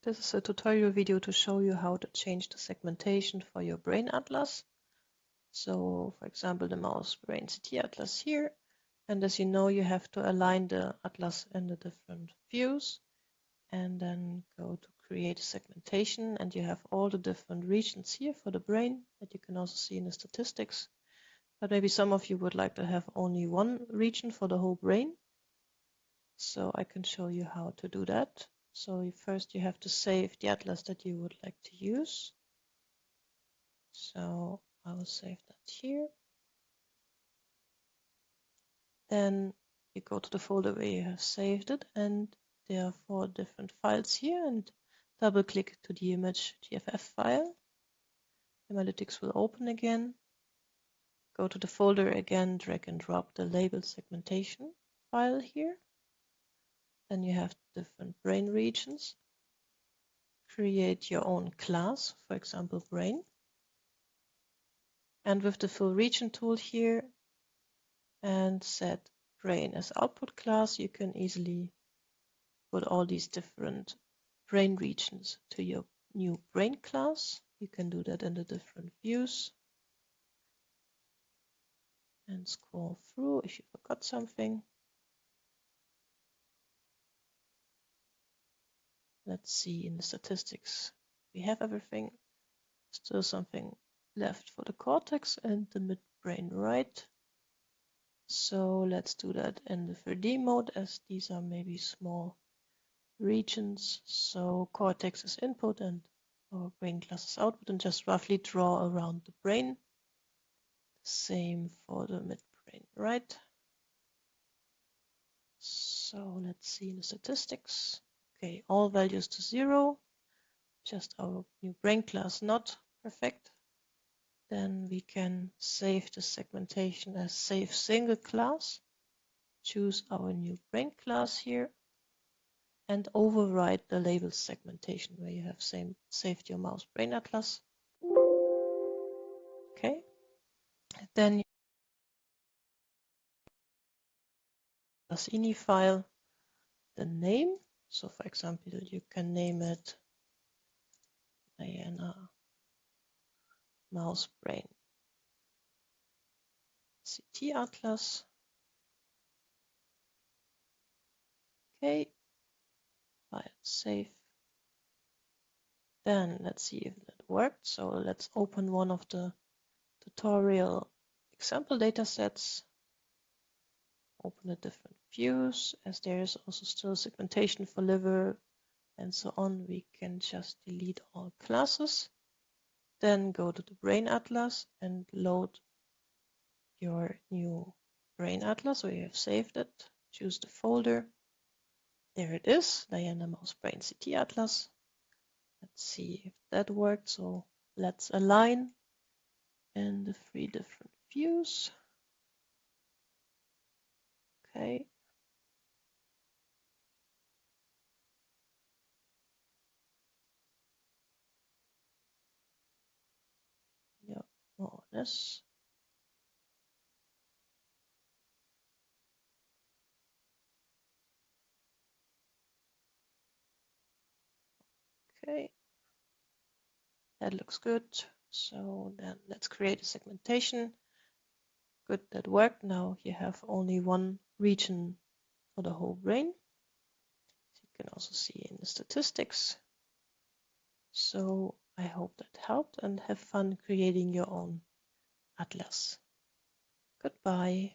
This is a tutorial video to show you how to change the segmentation for your brain atlas. So, for example, the mouse brain CT atlas here. And as you know, you have to align the atlas in the different views and then go to create a segmentation. And you have all the different regions here for the brain that you can also see in the statistics. But maybe some of you would like to have only one region for the whole brain. So I can show you how to do that. So first you have to save the atlas that you would like to use. So I will save that here. Then you go to the folder where you have saved it, and there are 4 different files here, and double click to the image GFF file. Analytics will open again. Go to the folder again, drag and drop the label segmentation file here. Then you have different brain regions. Create your own class, for example, brain. And with the full region tool here and set brain as output class, you can easily put all these different brain regions to your new brain class. You can do that in the different views. And scroll through if you forgot something. Let's see in the statistics. We have everything. Still something left for the cortex and the midbrain right. So let's do that in the 3D mode, as these are maybe small regions. So cortex is input and our brain class is output, and just roughly draw around the brain. Same for the midbrain right. So let's see in the statistics. Okay, all values to 0. Just our new brain class not perfect. Then we can save the segmentation as save single class. Choose our new brain class here and override the label segmentation where you have saved your mouse brain atlas. Okay. Then this ini file, the name. So for example, you can name it Diana mouse brain CT atlas. Okay, file save. Then let's see if that worked. So let's open one of the tutorial example data sets. Open the different views. As there is also still segmentation for liver and so on, we can just delete all classes. Then go to the brain atlas and load your new brain atlas where you have saved it. Choose the folder. There it is, Diana mouse brain CT atlas. Let's see if that worked. So let's align in the 3 different views. Okay. Yeah, more or less. Okay. That looks good. So then let's create a segmentation. Good, that worked. Now you have only one region for the whole brain. You can also see in the statistics. So I hope that helped, and have fun creating your own atlas. Goodbye.